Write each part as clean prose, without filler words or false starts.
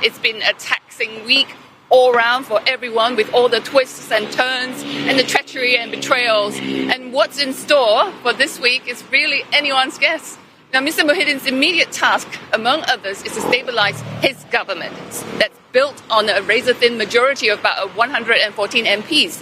It's been a taxing week all around for everyone, with all the twists and turns and the treachery and betrayals. And what's in store for this week is really anyone's guess. Now, Mr. Muhyiddin's immediate task, among others, is to stabilise his government that's built on a razor-thin majority of about 114 MPs.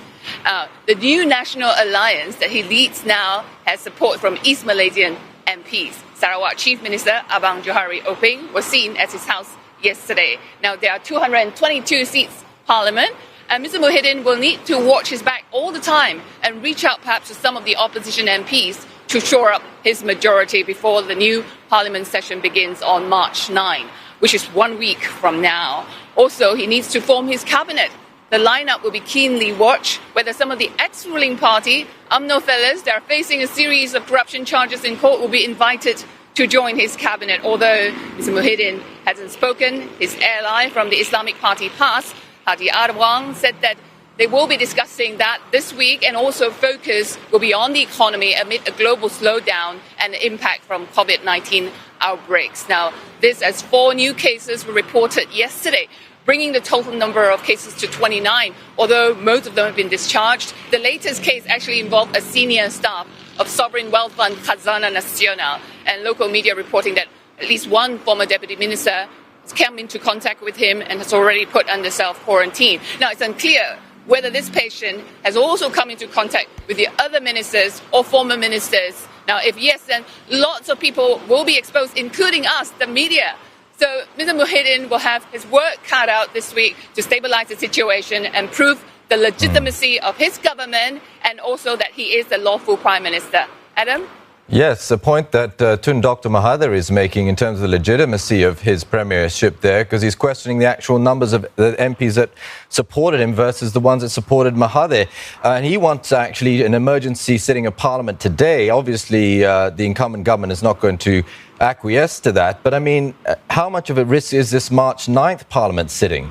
The new National Alliance that he leads now has support from East Malaysian MPs. Sarawak Chief Minister Abang Johari Openg was seen at his house yesterday. Now, there are 222 seats Parliament, and Mr. Muhyiddin will need to watch his back all the time and reach out perhaps to some of the opposition MPs to shore up his majority before the new Parliament session begins on March 9, which is 1 week from now. Also, he needs to form his cabinet. The lineup will be keenly watched whether some of the ex-ruling party, UMNO fellas, that are facing a series of corruption charges in court, will be invited to join his cabinet. Although Mr. Muhyiddin hasn't spoken, his ally from the Islamic Party PAS, Hadi Arwang, said that they will be discussing that this week, and also focus will be on the economy amid a global slowdown and the impact from COVID-19 outbreaks. Now, this as 4 new cases were reported yesterday, bringing the total number of cases to 29, although most of them have been discharged. The latest case actually involved a senior staff of Sovereign Wealth Fund Khazanah Nasional, and local media reporting that at least one former deputy minister has come into contact with him and has already put under self-quarantine. Now, it's unclear whether this patient has also come into contact with the other ministers or former ministers. Now, if yes, then lots of people will be exposed, including us, the media. So Mr. Muhyiddin will have his work cut out this week to stabilise the situation and prove the legitimacy of his government, and also that he is the lawful Prime Minister. Adam? Yes, a point that Tun Dr. Mahathir is making in terms of the legitimacy of his premiership there, because he's questioning the actual numbers of the MPs that supported him versus the ones that supported Mahathir. And he wants actually an emergency sitting of Parliament today. Obviously, the incumbent government is not going to acquiesce to that. But I mean, how much of a risk is this March 9th Parliament sitting?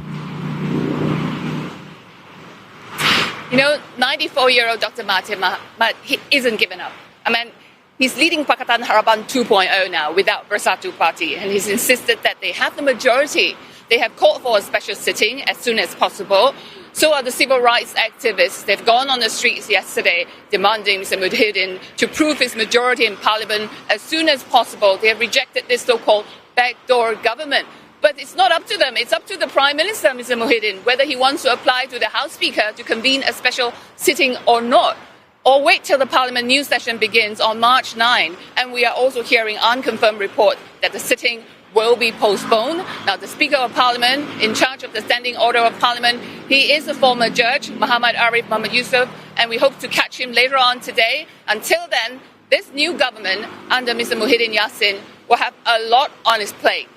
You know, 94-year-old Dr. Mahathir, he isn't giving up. I mean, he's leading Pakatan Harapan 2.0 now without Bersatu Party, and he's insisted that they have the majority. They have called for a special sitting as soon as possible. So are the civil rights activists. They've gone on the streets yesterday demanding Mr. Muhyiddin to prove his majority in Parliament as soon as possible. They have rejected this so-called backdoor government. But it's not up to them. It's up to the Prime Minister, Mr. Muhyiddin, whether he wants to apply to the House Speaker to convene a special sitting or not, or wait till the Parliament new session begins on March 9. And we are also hearing unconfirmed report that the sitting will be postponed. Now, the Speaker of Parliament, in charge of the Standing Order of Parliament, he is a former judge, Muhammad Arif Muhammad Yusof, and we hope to catch him later on today. Until then, this new government under Mr. Muhyiddin Yassin will have a lot on its plate.